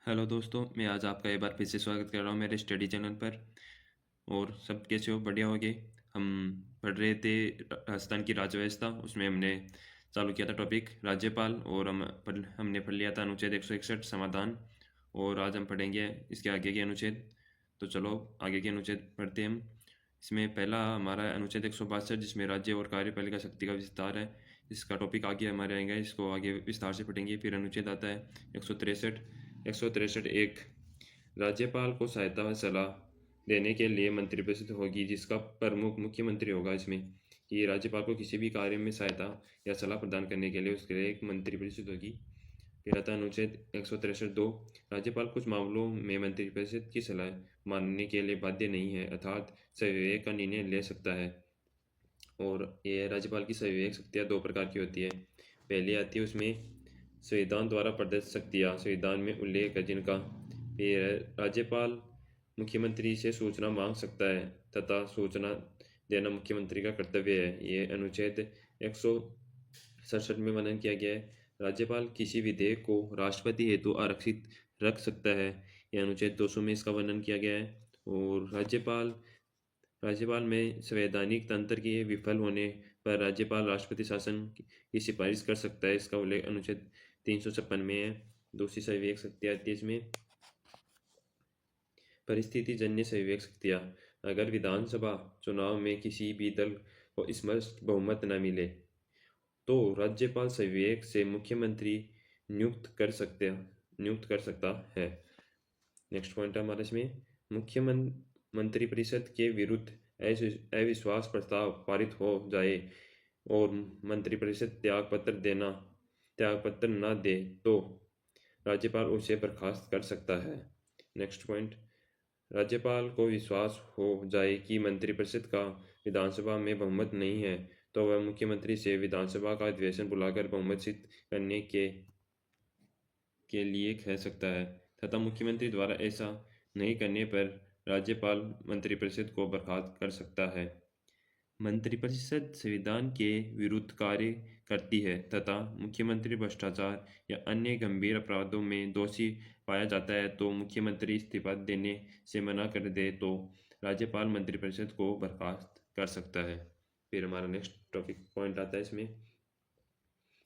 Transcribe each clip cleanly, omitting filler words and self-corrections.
Hello दोस्तों, मैं आज आपका एक बार फिर से स्वागत कर रहा हूँ मेरे स्टडी चैनल पर। और सब कैसे हो? बढ़िया होगे। हम पढ़ रहे थे राजस्थान की राज्य व्यवस्था। उसमें हमने चालू किया था टॉपिक राज्यपाल, और हमने पढ़ लिया था अनुच्छेद 161 समाधान। और आज हम पढ़ेंगे इसके आगे के अनुच्छेद। तो चलो आगे के अनुच्छेद पढ़ते हैं हम। इसमें पहला हमारा अनुच्छेद 162, जिसमें राज्य और कार्यपालिका शक्ति का विस्तार है। इसका टॉपिक आगे हमारे आएगा, इसको आगे विस्तार से पढ़ेंगे। फिर अनुच्छेद आता है 163। एक, राज्यपाल को सहायता व सलाह देने के लिए मंत्रिपरिषद होगी, जिसका प्रमुख मुख्यमंत्री होगा। इसमें कि राज्यपाल को किसी भी कार्य में सहायता या सलाह प्रदान करने के लिए उसके लिए एक मंत्रिपरिषद होगी। फिर आता है अनुच्छेद 163(2), राज्यपाल कुछ मामलों में मंत्रिपरिषद की सलाह मानने के लिए बाध्य नहीं है, अर्थात स्वविवेक का निर्णय ले सकता है। और ये राज्यपाल की स्वविवेक शक्तियाँ दो प्रकार की होती है। पहली आती है उसमें संविधान द्वारा प्रदत्त शक्तियाँ, संविधान में उल्लेख है जिनका। फिर राज्यपाल मुख्यमंत्री से सूचना मांग सकता है तथा सूचना देना मुख्यमंत्री का कर्तव्य है। ये अनुच्छेद 167 में वर्णन किया गया है। राज्यपाल किसी विधेयक को राष्ट्रपति हेतु आरक्षित रख सकता है। यह अनुच्छेद 200 में इसका वर्णन किया गया है। और राज्यपाल में संवैधानिक तंत्र के विफल होने पर राज्यपाल राष्ट्रपति शासन की सिफारिश कर सकता है। इसका उल्लेख अनुच्छेद 356 में है। दूसरी संविवेक शक्तियाँ आती है इसमें परिस्थिति जन्य संविवेक शक्तियाँ। अगर विधानसभा चुनाव में किसी भी दल को स्पष्ट बहुमत न मिले तो राज्यपाल संविवेक से मुख्यमंत्री नियुक्त कर सकता है। नेक्स्ट पॉइंट है हमारा इसमें मुख्यमंत्री परिषद के विरुद्ध अविश्वास प्रस्ताव पारित हो जाए और मंत्रिपरिषद त्यागपत्र न दे तो राज्यपाल उसे बर्खास्त कर सकता है। नेक्स्ट पॉइंट, राज्यपाल को विश्वास हो जाए कि मंत्रिपरिषद का विधानसभा में बहुमत नहीं है तो वह मुख्यमंत्री से विधानसभा का अधिवेशन बुलाकर बहुमत सिद्ध करने के लिए कह सकता है, तथा मुख्यमंत्री द्वारा ऐसा नहीं करने पर राज्यपाल मंत्रिपरिषद को बर्खास्त कर सकता है। मंत्रिपरिषद संविधान के विरुद्ध कार्य करती है तथा मुख्यमंत्री भ्रष्टाचार या अन्य गंभीर अपराधों में दोषी पाया जाता है तो मुख्यमंत्री इस्तीफा देने से मना कर दे तो राज्यपाल मंत्रिपरिषद को बर्खास्त कर सकता है। फिर हमारा नेक्स्ट टॉपिक पॉइंट आता है इसमें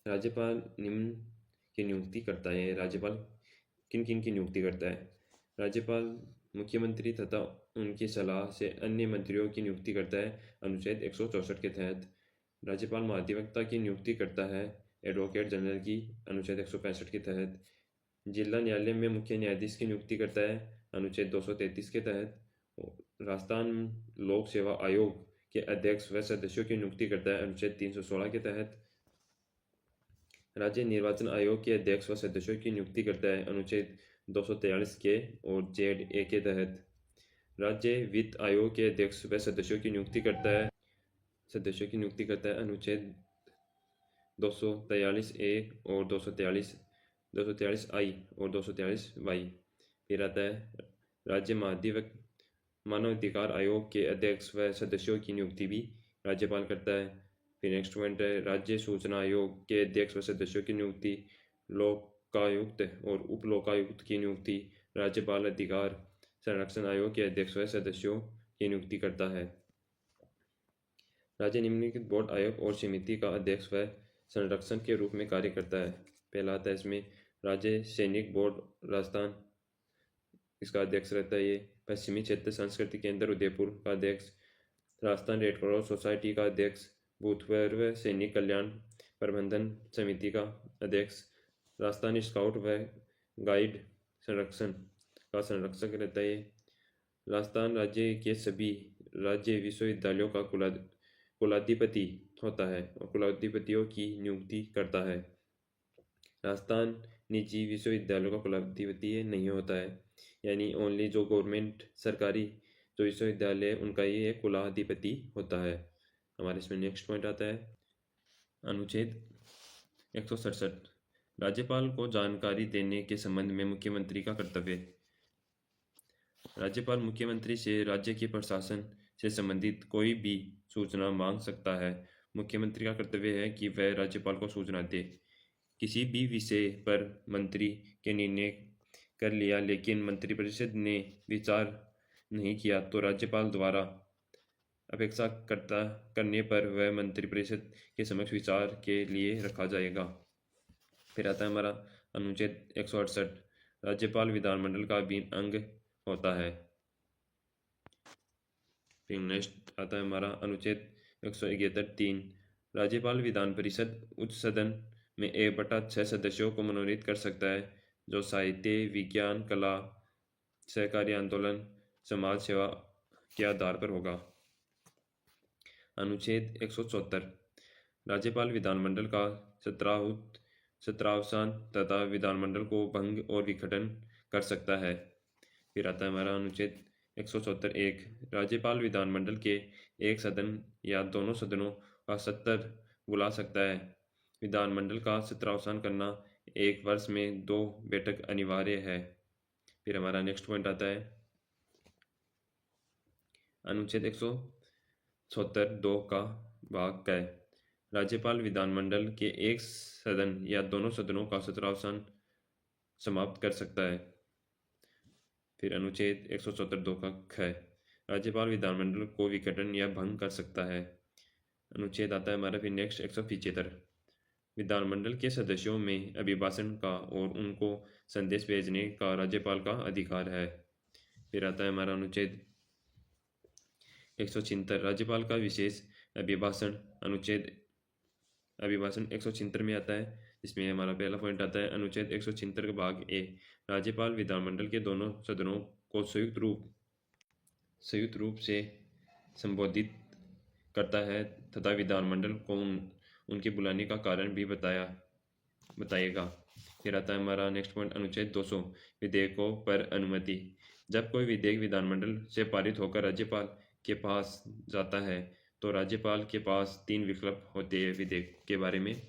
राज्यपाल निम्न की नियुक्ति करता है। राज्यपाल किन किन की नियुक्ति करता है? राज्यपाल मुख्यमंत्री तथा उनकी सलाह से अन्य मंत्रियों की नियुक्ति करता है। अनुच्छेद 164 के तहत राज्यपाल महाधिवक्ता की नियुक्ति करता है एडवोकेट जनरल की। अनुच्छेद 165 के तहत जिला न्यायालय में मुख्य न्यायाधीश की नियुक्ति करता है। अनुच्छेद 233 के तहत राजस्थान लोक सेवा आयोग के अध्यक्ष व सदस्यों की नियुक्ति करता है। अनुच्छेद 316 के तहत राज्य निर्वाचन आयोग के अध्यक्ष व सदस्यों की नियुक्ति करता है। अनुच्छेद 243 के और जेड ए के तहत राज्य वित्त आयोग के अध्यक्ष व सदस्यों की नियुक्ति करता है। अनुच्छेद 243 ए और 243 आई और 243 वाई। फिर आता है राज्य मानवाधिकार आयोग के अध्यक्ष व सदस्यों की नियुक्ति भी राज्यपाल करता है। फिर नेक्स्ट पॉइंट है राज्य सूचना आयोग के अध्यक्ष व सदस्यों की नियुक्ति, लोकायुक्त और उप लोकायुक्त की नियुक्ति राज्यपाल अधिकार संरक्षण आयोग के अध्यक्ष व सदस्यों की नियुक्ति करता है। राज्य निम्नलिखित बोर्ड आयोग और समिति का अध्यक्ष व संरक्षण के रूप में कार्य करता है। पहला आता है इसमें राज्य सैनिक बोर्ड राजस्थान, इसका अध्यक्ष रहता है ये। पश्चिमी क्षेत्र संस्कृति केंद्र उदयपुर का अध्यक्ष, राजस्थान रेड क्रॉस सोसाइटी का अध्यक्ष, भूतपूर्व सैनिक कल्याण प्रबंधन समिति का अध्यक्ष, राजस्थान स्काउट व गाइड संरक्षण का संरक्षक रहता है। राजस्थान राज्य के सभी राज्य विश्वविद्यालयों का कुलाधिपति होता है और कुलाधिपतियों की नियुक्ति करता है। राजस्थान निजी विश्वविद्यालयों का कुलाधिपति नहीं होता है, यानी ओनली जो गवर्नमेंट सरकारी जो विश्वविद्यालय उनका ये कुलाधिपति होता है। हमारे इसमें नेक्स्ट पॉइंट आता है अनुच्छेद 167, राज्यपाल को जानकारी देने के संबंध में मुख्यमंत्री का कर्तव्य। राज्यपाल मुख्यमंत्री से राज्य के प्रशासन से संबंधित कोई भी सूचना मांग सकता है। मुख्यमंत्री का कर्तव्य है कि वह राज्यपाल को सूचना दे। किसी भी विषय पर मंत्री के निर्णय कर लिया लेकिन मंत्रिपरिषद ने विचार नहीं किया तो राज्यपाल द्वारा अपेक्षा करने पर वह मंत्रिपरिषद के समक्ष विचार के लिए रखा जाएगा। फिर आता है हमारा अनुच्छेद 168, राज्यपाल विधानमंडल का अभिन्न अंग होता है। फिर नेक्स्ट आता है हमारा अनुच्छेद 171(3), राज्यपाल विधान परिषद उच्च सदन में 1/6 सदस्यों को मनोनीत कर सकता है जो साहित्य, विज्ञान, कला, सहकारी आंदोलन, समाज सेवा के आधार पर होगा। अनुच्छेद 174, राज्यपाल विधानमंडल का सत्रावसान तथा विधानमंडल को भंग और विघटन कर सकता है। फिर आता है हमारा अनुच्छेद 174(1), राज्यपाल विधानमंडल के एक सदन या दोनों सदनों का सत्र बुला सकता है। विधानमंडल का सत्रावसान करना 1 वर्ष में 2 बैठक अनिवार्य है। फिर हमारा नेक्स्ट पॉइंट आता है अनुच्छेद 174(2) का भाग क, राज्यपाल विधानमंडल के एक सदन या दोनों सदनों का सत्रावसान समाप्त कर सकता है। फिर अनुच्छेद 174(2) का ख, राज्यपाल विधानमंडल को विघटन या भंग कर सकता है। अनुच्छेद आता है हमारा फिर नेक्स्ट 175, विधानमंडल के सदस्यों में अभिभाषण का और उनको संदेश भेजने का राज्यपाल का अधिकार है। फिर आता है हमारा अनुच्छेद 176, राज्यपाल का विशेष अभिभाषण। अभिभाषण 176 में आता है, इसमें हमारा पहला पॉइंट आता है अनुच्छेद 176 का भाग ए, राज्यपाल विधानमंडल के दोनों सदनों को संयुक्त रूप से संबोधित करता है तथा विधानमंडल को उनके बुलाने का कारण भी बताएगा। फिर आता है हमारा नेक्स्ट पॉइंट अनुच्छेद 200, विधेयकों पर अनुमति। जब कोई विधेयक विधानमंडल से पारित होकर राज्यपाल के पास जाता है तो राज्यपाल के पास 3 विकल्प होते हैं विधेयक के बारे में।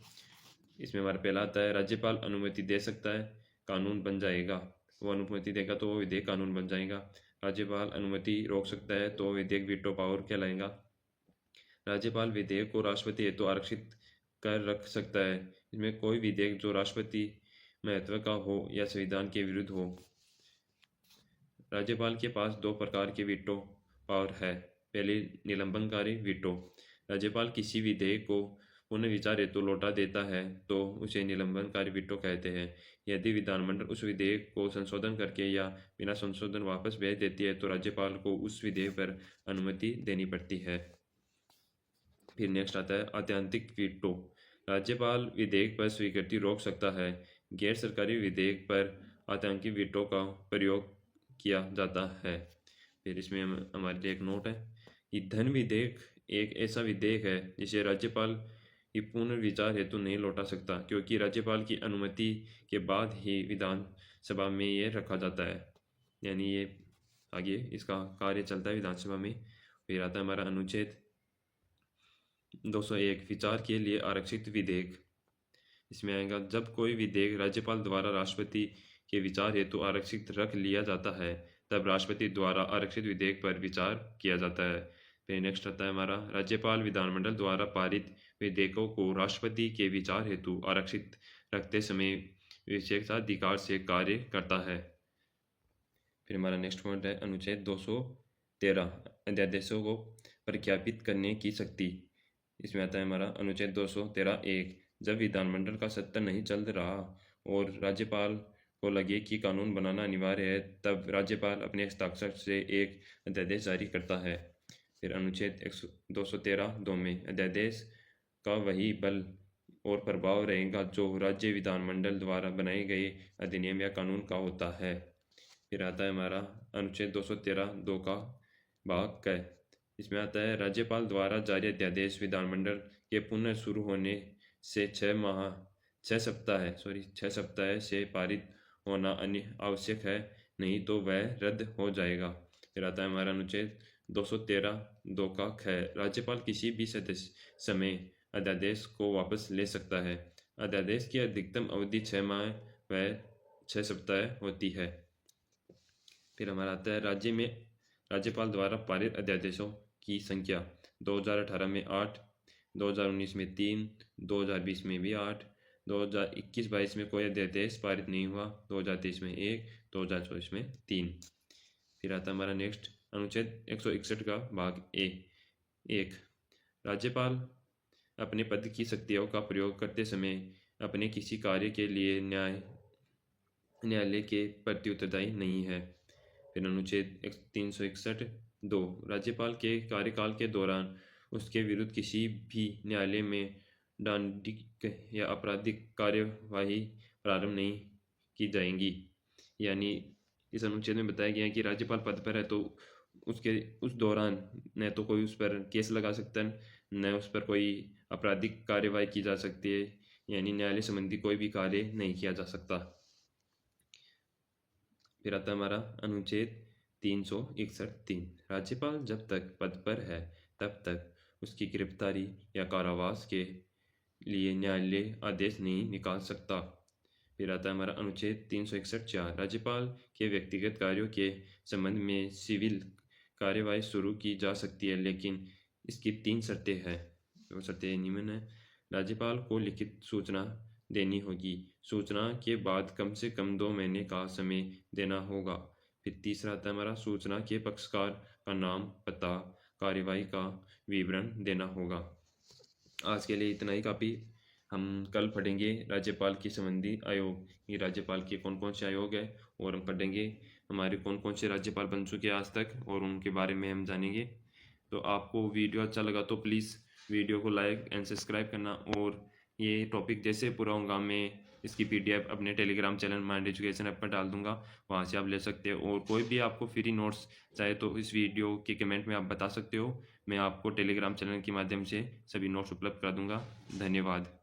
इसमें हमारा पहला आता है राज्यपाल अनुमति दे सकता है, कानून बन जाएगा। वो अनुमति देगा तो वो विधेयक कानून बन जाएगा। राज्यपाल अनुमति रोक सकता है तो विधेयक वीटो पावर कहलाएगा। राज्यपाल विधेयक को राष्ट्रपति हेतु आरक्षित कर रख सकता है। इसमें कोई विधेयक जो राष्ट्रपति महत्व का हो या संविधान के विरुद्ध हो। राज्यपाल के पास 2 प्रकार के वीटो पावर है। पहली, निलंबनकारी वीटो। राज्यपाल किसी विधेयक को पुनर्विचार हेतु लौटा देता है तो उसे निलंबनकारी वीटो कहते हैं। यदि विधानमंडल उस विधेयक को संशोधन करके या बिना संशोधन वापस भेज देती है तो राज्यपाल को उस विधेयक पर अनुमति देनी पड़ती है। फिर नेक्स्ट आता है आत्यंतिक वीटो। राज्यपाल विधेयक पर स्वीकृति रोक सकता है। गैर सरकारी विधेयक पर आत्यंतिक वीटो का प्रयोग किया जाता है। फिर इसमें हमारे लिए एक नोट है कि धन विधेयक एक ऐसा विधेयक है जिसे राज्यपाल की पुनर्विचार हेतु नहीं लौटा सकता, क्योंकि राज्यपाल की अनुमति के बाद ही विधानसभा में ये रखा जाता है, यानी ये आगे इसका कार्य चलता है विधानसभा में। फिर आता है हमारा अनुच्छेद 201, विचार के लिए आरक्षित विधेयक। इसमें आएगा जब कोई विधेयक राज्यपाल द्वारा राष्ट्रपति के विचार हेतु आरक्षित रख लिया जाता है तब राष्ट्रपति द्वारा आरक्षित विधेयक पर विचार किया जाता है। फिर नेक्स्ट आता है हमारा राज्यपाल विधानमंडल द्वारा पारित विधेयकों को राष्ट्रपति के विचार हेतु आरक्षित रखते समय विशेषाधिकार से कार्य करता है। फिर हमारा नेक्स्ट पॉइंट है अनुच्छेद 213, अध्यादेशों को प्रख्यापित करने की शक्ति। इसमें आता है हमारा अनुच्छेद 213(1), जब विधानमंडल का सत्र नहीं चल रहा और राज्यपाल को लगे कि कानून बनाना अनिवार्य है तब राज्यपाल अपने हस्ताक्षर से एक अध्यादेश जारी करता है। फिर अनुच्छेद 213(2) में अध्यादेश का वही बल और प्रभाव रहेगा जो राज्य विधानमंडल द्वारा बनाए गए अधिनियम या कानून का होता है। फिर आता है हमारा अनुच्छेद 213(2) का भाग क। इसमें आता है राज्यपाल द्वारा जारी अध्यादेश विधानमंडल के पुनः शुरू होने से 6 सप्ताह से पारित होना आवश्यक है, नहीं तो वह रद्द हो जाएगा। फिर आता है हमारा अनुच्छेद 213(2) का ख, राज्यपाल किसी भी समय अध्यादेश को वापस ले सकता है। अध्यादेश की अधिकतम अवधि 6 माह व 6 सप्ताह होती है। फिर हमारा आता है राज्य में राज्यपाल द्वारा पारित अध्यादेशों की संख्या 2018 में 8, 2019 में 3, 2020 में भी 8, 2021-22 में कोई अध्यादेश पारित नहीं हुआ, 2023 में 1, 2024 में 3। फिर आता है हमारा नेक्स्ट अनुच्छेद 161 का भाग ए 1। राज्यपाल अपने पद की शक्तियों का प्रयोग करते समय अपने किसी कार्य के लिए न्यायालय के प्रति उत्तरदायी नहीं है। फिर अनुच्छेद 361(2) राज्यपाल के कार्यकाल के दौरान उसके विरुद्ध किसी भी न्यायालय में दंडिक या आपराधिक कार्यवाही प्रारंभ नहीं की जाएंगी। यानी इस अनुच्छेद में बताया गया है कि राज्यपाल पद पर है तो उसके उस दौरान न तो कोई उस पर केस लगा सकता है, न उस पर कोई आपराधिक कार्यवाही की जा सकती है, यानी न्यायालय संबंधी कोई भी कार्य नहीं किया जा सकता। फिर आता है हमारा अनुच्छेद 361(3) राज्यपाल जब तक पद पर है तब तक उसकी गिरफ्तारी या कारावास के लिए न्यायालय आदेश नहीं निकाल सकता। फिर आता है हमारा अनुच्छेद 361(4) राज्यपाल के व्यक्तिगत कार्यों के संबंध में सिविल कार्यवाही शुरू की जा सकती है, लेकिन इसकी 3 शर्तें हैं। वो शर्तें निम्न है। राज्यपाल को लिखित सूचना देनी होगी, सूचना के बाद कम से कम 2 महीने का समय देना होगा। फिर तीसरा आता है हमारा सूचना के पक्षकार का नाम, पता, कार्यवाही का विवरण देना होगा। आज के लिए इतना ही काफ़ी। हम कल पढ़ेंगे राज्यपाल की संबंधी आयोग, ये राज्यपाल के कौन कौन से आयोग है, और हम पढ़ेंगे हमारे कौन कौन से राज्यपाल बन चुके हैं आज तक, और उनके बारे में हम जानेंगे। तो आपको वीडियो अच्छा लगा तो प्लीज़ वीडियो को लाइक एंड सब्सक्राइब करना, और ये टॉपिक जैसे पूरा होगा मैं इसकी PDF अपने Telegram channel mind education app पर डाल दूंगा, वहाँ से आप ले सकते हो। और कोई भी आपको फ्री नोट्स चाहे तो इस वीडियो के कमेंट में आप बता सकते हो, मैं आपको टेलीग्राम चैनल के माध्यम से सभी नोट्स उपलब्ध करा दूंगा। धन्यवाद।